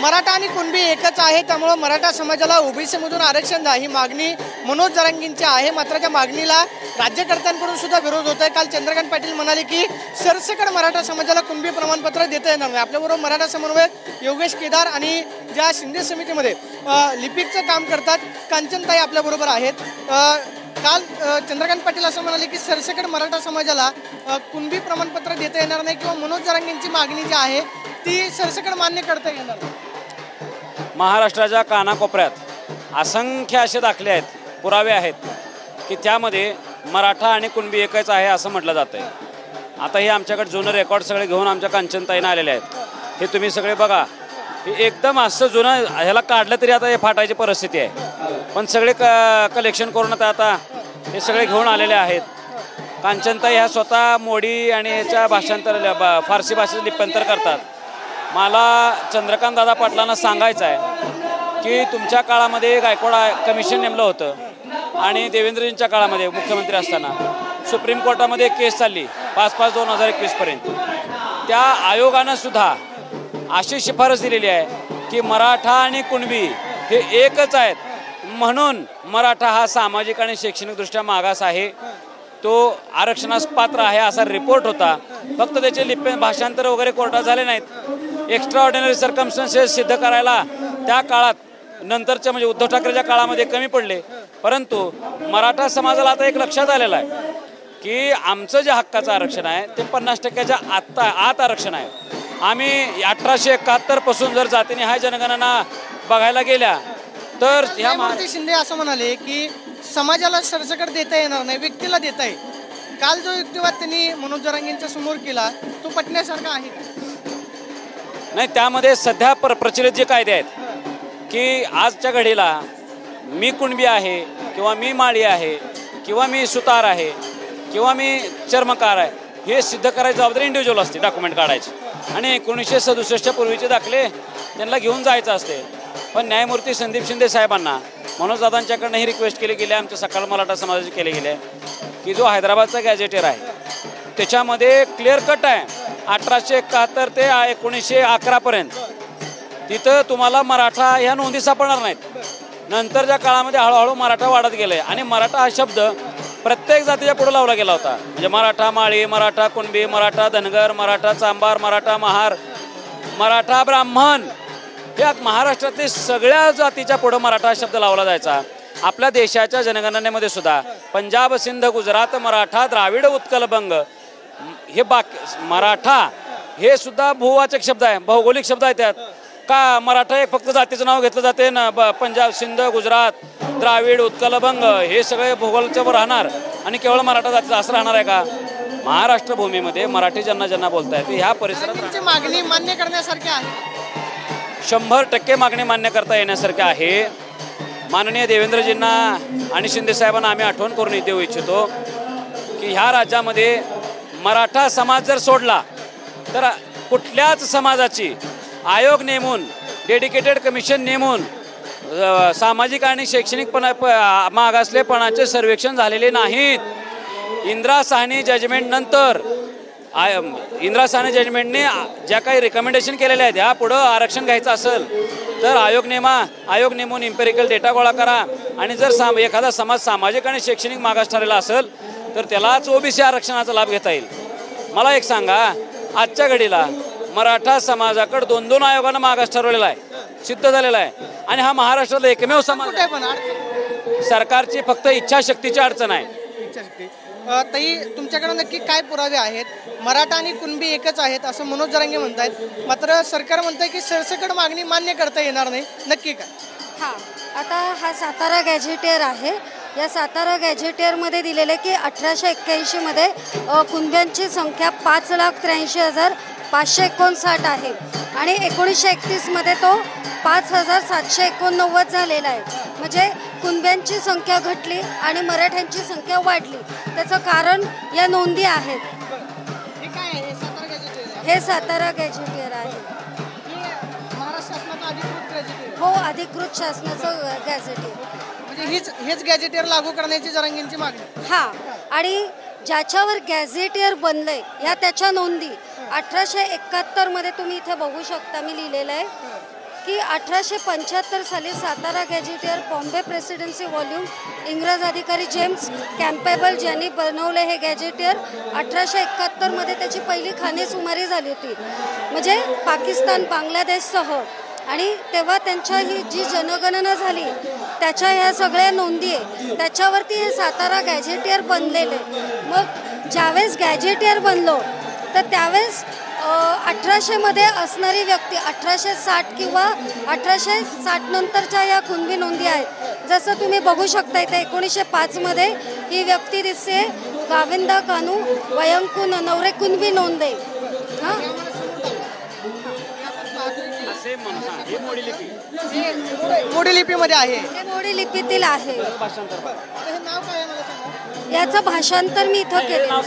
मराठा आणि कुणबी एकच आहे, त्यामुळे मराठा समाजाला ओबीसी मधून आरक्षण द्या ही मागणी मनोज जरांगेंची आहे। मात्र त्या मागणीला राज्यकर्त्यांकडून सुद्धा विरोध होत आहे। काल चंद्रकांत पाटील म्हणाले की सरसकट मराठा समाजाला कुणबी प्रमाणपत्र देता येणार नाही। आपल्याबरोबर मराठा समन्वयक योगेश केदार आणि ज्या शिंदे समितीमध्ये लिपिकचं काम करतात कांचनताई आपल्याबरोबर आहेत। काल चंद्रकांत पाटील असं म्हणाले की सरसकट मराठा समाजाला कुणबी प्रमाणपत्र देता येणार नाही किंवा मनोज जरांगेंची मागणी जी आहे ती सरसकट मान्य करता येणार नाही। महाराष्ट्राच्या कानाकोपऱ्यात असंख्य असे दाखले आहेत, पुरावे आहेत की त्यामध्ये मराठा आणि कुणबी एकच आहे असं म्हटलं जातं आहे। आता हे आमच्याकडे जुनं रेकॉर्ड सगळे घेऊन आमच्या कांचनताईनं आलेले आहेत, हे तुम्ही सगळे बघा। हे एकदम असं जुनं ह्याला काढलं तरी आता हे फाटायची परिस्थिती आहे, पण सगळे कलेक्शन करून आता हे सगळे घेऊन आलेले आहेत। कांचनताई ह्या स्वतः मोडी आणि याच्या भाषांतर फारसी भाषेचं लिप्यांतर करतात। मला चंद्रकांत दादा पाटलांना सांगायचं आहे की तुमच्या काळामध्ये गायकवाड कमिशन नेमलं होतं आणि देवेंद्रजींच्या काळामध्ये मुख्यमंत्री असताना सुप्रीम कोर्टामध्ये केस चालली 5/5/2021 पर्यंत। त्या आयोगानं सुद्धा अशी शिफारस दिलेली आहे की मराठा आणि कुणबी हे एकच आहेत, म्हणून मराठा हा सामाजिक आणि शैक्षणिकदृष्ट्या मागास आहे, तो आरक्षणास पात्र आहे असा रिपोर्ट होता। फक्त त्याचे भाषांतर वगैरे कोर्टात झाले नाहीत। एक्स्ट्रा ऑर्डिनरी सर्कमस्टन्सेस सिद्ध करायला त्या काळात नंतरच्या म्हणजे उद्धव ठाकरेच्या काळामध्ये कमी पडले, परंतु मराठा समाजाला आता एक लक्षात आलेलं आहे की आमचं जे हक्काचं आरक्षण आहे ते 50%च्या आत आरक्षण आहे। आम्ही 1871 पासून जर जातीनिहाय जनगणना बघायला गेल्या तर ह्या शिंदे असं म्हणाले की समाजाला सरसकट देता येणार नाही, व्यक्तीला देता येईल। काल जो युक्तिवाद त्यांनी मनोज जरांगेंच्या समोर केला तो पटण्यासारखा आहे नाही। त्यामध्ये सध्या प्रचलित जे कायदे आहेत की आजच्या घडीला मी कुणबी आहे किंवा मी माळी आहे किंवा मी सुतार आहे किंवा मी चर्मकार आहे हे सिद्ध करायची जबाबदारी इंडिव्हिज्युअल असते, डॉक्युमेंट काढायची आणि 1967च्या पूर्वीचे दाखले त्यांना घेऊन जायचं असते। पण न्यायमूर्ती संदीप शिंदे साहेबांना मनोजदादांच्याकडनं ही रिक्वेस्ट केली गेली, आमच्या सकाळ मराठा समाजाचे केले गेले की जो हैदराबादचा गॅजेटेर आहे त्याच्यामध्ये क्लिअर कट आहे 1871 ते 1911 पर्यंत, तिथं तुम्हाला मराठा ह्या नोंदी सापडणार नाहीत। नंतरच्या काळामध्ये हळूहळू मराठा वाढत गेले आणि मराठा हा शब्द प्रत्येक जातीच्या पुढे लावला गेला होता। म्हणजे मराठा माळी, मराठा कुणबी, मराठा धनगर, मराठा चांभार, मराठा महार, मराठा ब्राह्मण, या महाराष्ट्रातल्या सगळ्या जातीच्या पुढे मराठा शब्द लावला जायचा। आपल्या देशाच्या जनगणनेमध्ये सुद्धा पंजाब, सिंध, गुजरात, मराठा, द्राविड, उत्कल, बंग हे मराठा हे सुद्धा भूवाचक शब्द आहे, भौगोलिक शब्द आहे। त्यात का मराठा एक फक्त जातीचं नाव घेतलं जाते ना, पंजाब, सिंध, गुजरात, द्राविड, उत्कल, बंग हे सगळे भूगोलच्या वर राहणार आणि केवळ मराठा जातीचं असं राहणार आहे का? महाराष्ट्र भूमीमध्ये मराठी ज्यांना बोलतायत ह्या परिसरात मागणी मान्य करण्यासारखी आहे, 100% मागणी मान्य करता येण्यासारखी आहे। माननीय देवेंद्रजींना आणि शिंदे साहेबांना आम्ही आठवण करून देऊ इच्छितो की ह्या राज्यामध्ये मराठा समाज जर सोडला तर कुठल्याच समाजाची आयोग नेमून डेडिकेटेड कमिशन नेमून सामाजिक आणि शैक्षणिक मागासलेपणाचे सर्वेक्षण झालेले नाहीत। इंदिरा साहनी जजमेंट नंतर इंदिरा साहनी जजमेंटने ज्या काही रिकमेंडेशन केलेल्या आहेत ह्या पुढं आरक्षण घ्यायचं असेल तर आयोग नेमून इम्पेरिकल डेटा गोळा करा आणि जर एखादा समाज सामाजिक आणि शैक्षणिक मागास ठरलेला असेल तर त्यालाच ओबीसी आरक्षणाचा लाभ घेता येईल। मला एक सांगा, आजच्या घडीला मराठा समाजाकडे 2-2 आयोगानं मागास ठरवलेला आहे, सिद्ध झालेला आहे आणि हा महाराष्ट्रातला एकमेव समाज आहे। सरकारची फक्त इच्छाशक्तीची अडचण आहे। ताई तुमच्याकडे नक्की काय पुरावे आहेत? मराठा आणि कुणबी एकच आहेत असं मनोज जरांगे म्हणतायत, मात्र सरकार म्हणतंय की सरसकट मागणी मान्य करता येणार नाही, नक्की काय? हां, आता हा सातारा गॅझेटियर आहे। या सातारा गॅझेटियरमध्ये दिलेले की 1881 मध्ये कुणब्यांची संख्या 5,83,559 आहे आणि 1931 मध्ये तो 5,789 झालेला आहे। म्हणजे कुणब्यांची संख्या घटली आणि मराठ्यांची संख्या वाढली, त्याचं कारण या नोंदी आहेत। हे सातारा गॅझेटियर आहे, महाराष्ट्र शासनाचं अधिकृत गॅझेटियर। हो, अधिकृत शासनाचं गॅझेटियर, म्हणजे हेच गॅझेटियर लागू करण्याची जरांगेंची मागणी। हां, आणि ज्याच्यावर गॅझेटियर बनलंय या त्याच्या नोंदी 1871 मध्ये तुम्ही इथे बघू शकता, मी लिहिलेलं आहे की 1875 साली Satara gazetteer Bombay presidency volume इंग्रज अधिकारी जेम्स कॅम्पेबल ज्यांनी बनवले हे गॅझेटियर 1871 त्याची पहिली खानेसुमारी झाली होती, म्हणजे पाकिस्तान बांगलादेशसह. आणि तेव्हा त्यांच्या ही जी जनगणना झाली त्याच्या ह्या सगळ्या नोंदी आहे, त्याच्यावरती हे सातारा गॅझेटियर बनलेले. मग ज्यावेळेस गॅझेटियर बनलो तर त्यावेळेस 1800 असणारी व्यक्ती 1860 किंवा 1860 नंतरच्या या कुणबी नोंदी आहेत. जसं तुम्ही बघू शकता इथे 1905 ही व्यक्ती दिसते, गोविंदा कानू वयंकू ननवरे कुणबी नोंद आहे. हां, मोडी लिपीमध्ये आहे. हे मोडी लिपीतील आहे. हे नाव काय आहे मला सांगा. याचं भाषांतर मी इथं केलं.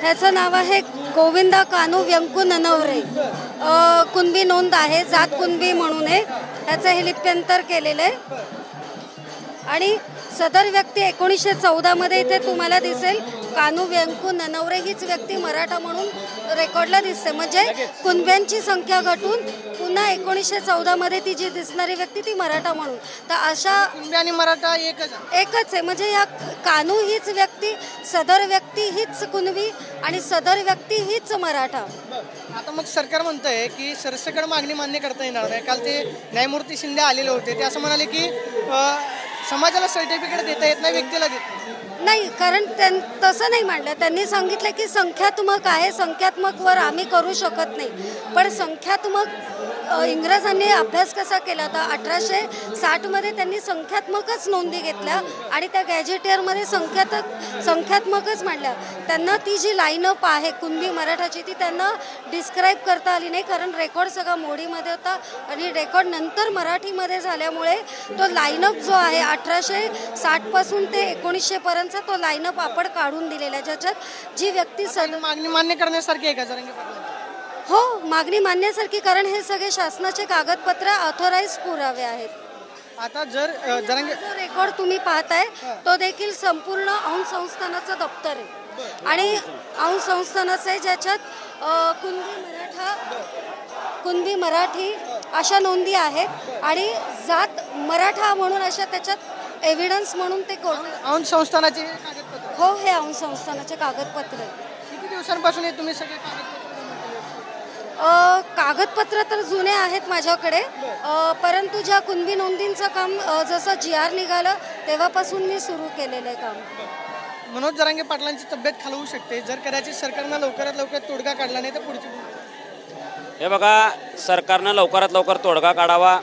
ह्याचं नाव आहे गोविंदा कानू व्यंकू ननवरे. कुणबी नोंद आहे, जात कुणबी म्हणून आहे. ह्याचं हे लिप्यंतर केलेलं आहे. आणि सदर व्यक्ती 1914 इथे तुम्हाला दिसेल कानू व्यंकू ननवरे हीच व्यक्ती मराठा म्हणून रेकॉर्डला दिसते. म्हणजे कुणब्यांची संख्या घटून पुन्हा 1914 ती जी दिसणारी व्यक्ती ती मराठा म्हणून. तर अशा कुणबी आणि मराठा एकच आहे. म्हणजे या कानू हीच व्यक्ती, सदर व्यक्ती हीच कुणबी आणि सदर व्यक्ती हीच मराठा. आता मग सरकार म्हणतंय की सरसकट मागणी मान्य करता येणार नाही. काल ते न्यायमूर्ती शिंदे आलेले होते, ते असं म्हणाले की समाजाला सर्टिफिकेट देता येत नाही, व्यक्तीला देत नाही. कारण तसं नाही मांडलं. त्यांनी सांगितलं की संख्यात्मक आहे, संख्यात्मकवर आम्ही करू शकत नाही. पण संख्यात्मक इंग्रजांनी अभ्यास कसा केला होता 1860 त्यांनी संख्यात्मकच नोंदी घेतल्या आणि त्या गॅझेटियरमध्ये संख्यात्मकच मांडल्या. त्यांना ती जी लाईनअप आहे कुणबी मराठाची ती त्यांना डिस्क्राईब करता आली नाही, कारण रेकॉर्ड सगळा मोडीमध्ये होता आणि रेकॉर्ड नंतर मराठीमध्ये झाल्यामुळे तो लाईनअप जो आहे 1860 पासून ते 1900 पर्यंतचा तो लाईनअप आपण काढून दिलेला, ज्याच्यात जी व्यक्ती मागणी मान्य करण्यासारखी आहे का जरांगे पाटील? हो, मागणी मान्यासारखी, कारण हे सगळे शासनाचे कागदपत्र ऑथोराइज पुरावे आहेत. आता जर जरांगे जो रेकॉर्ड तुम्ही पाहताय तो देखील संपूर्ण औंध संस्थानाचं दप्तर आहे आणि औंध संस्थानाचं आहे, ज्याच्यात कुणबी मराठी अशा नोंदी आहेत आणि जात मराठा म्हणून अशा त्याच्यात एव्हिडन्स म्हणून ते औंध संस्थानाचे कागदपत्र. हो, हे औंध संस्थानाचे कागदपत्र आहे. किती दिवसांपासून हे तुम्ही सगळे कागदपत्र? कागदपत्र तर जुने आहेत माझ्याकडे, परंतु ज्या कुणबी नोंदींचं काम जसं GR निघालं तेव्हापासून मी सुरू केलेलं आहे काम. मनोज जरांगे पाटलांची तब्येत खालवू शकते जर कदाचित सरकारनं लवकरात लवकर तोडगा काढला नाही तर पुढची. हे बघा, सरकारनं लवकरात लवकर तोडगा काढावा.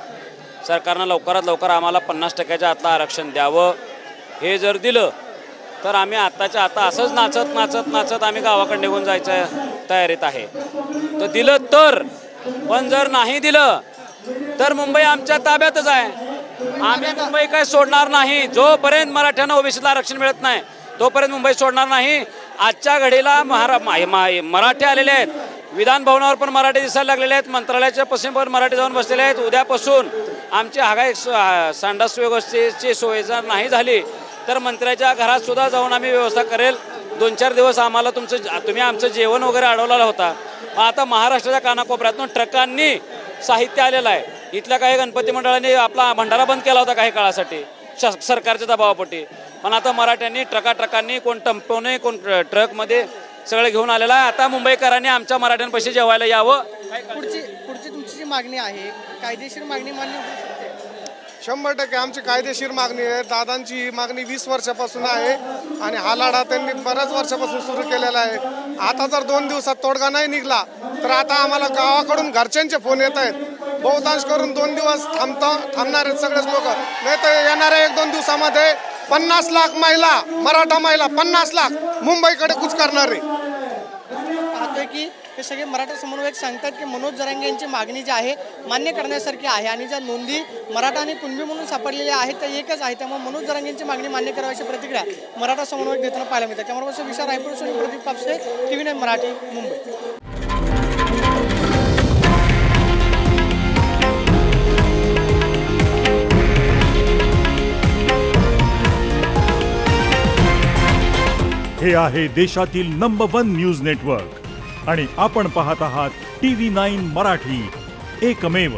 सरकारनं लवकरात लवकर आम्हाला 50% आतलं आरक्षण द्यावं. हे जर दिलं तर आम्ही आत्ताच्या आता असंच नाचत नाचत नाचत आम्ही गावाकडे निघून जायच्या तयारीत आहे. तर दिलं तर, पण जर नाही दिलं तर मुंबई आमच्या ताब्यातच आहे. आम्ही मुंबई काय सोडणार नाही. जोपर्यंत मराठ्यांना ओबीसीला आरक्षण मिळत नाही तोपर्यंत मुंबई सोडणार नाही. आजच्या घडीला मराठी आलेले आहेत, विधान भवनावर पण मराठी दिसायला लागलेले आहेत, मंत्रालयाच्या पश्चिमेवर मराठी जाऊन बसलेले आहेत. उद्यापासून आमची हागाई संडास व्यवस्थेची सोय जर नाही झाली तर मंत्र्याच्या घरात सुद्धा जाऊन आम्ही व्यवस्था करेल. 2-4 दिवस आम्हाला तुम्ही आमचं जेवण वगैरे अडवलेला होता. आता महाराष्ट्राच्या कानाकोपऱ्यातून ट्रकांनी साहित्य आलेलं आहे. इथल्या काही गणपती मंडळांनी आपला भंडारा बंद केला होता काही काळासाठी सरकारच्या दबावापोटी, पण आता मराठ्यांनी ट्रकांनी कोण टेम्पोने कोण ट्रकमध्ये सगळे घेऊन आलेलं आहे. आता मुंबईकरांनी आमच्या मराठ्यांपाशी जेवायला यावं. पुढची तुमची जी मागणी आहे कायदेशीर मागणी मान्य होऊ शकते? 100% आमची कायदेशीर मागणी आहे. दादांची ही मागणी 20 वर्षापासून आहे आणि हा लढा त्यांनी बऱ्याच वर्षापासून सुरू केलेला आहे. आता जर 2 दिवसात तोडगा नाही निघला तर आता आम्हाला गावाकडून घरच्यांचे फोन येत आहेत. बहुतांश करून 2 दिवस थांबणार आहेत सगळेच लोक, नाही तर येणाऱ्या 1-2 दिवसामध्ये 50 लाख महिला, मराठा महिला 50 लाख मुंबईकडे कूच करणार आहे. पाहतोय की हे सगळे मराठा समन्वयक सांगतात की मनोज जरांगे यांची मागणी जी आहे मान्य करण्यासारखी आहे आणि ज्या नोंदी मराठा आणि कुणबी म्हणून सापडलेल्या आहेत त्या एकच आहे. त्यामुळे मनोज जरांगे यांची मागणी मान्य करावी प्रतिक्रिया मराठा समन्वयक देताना पाहायला मिळतात. त्यामुळे विशाल रायपूर प्रदीप कापसे, TV9 मराठी, मुंबई. हे आहे देशातील नंबर 1 न्यूज नेटवर्क आणि आपण पाहत आहात TV9 मराठी, एकमेव.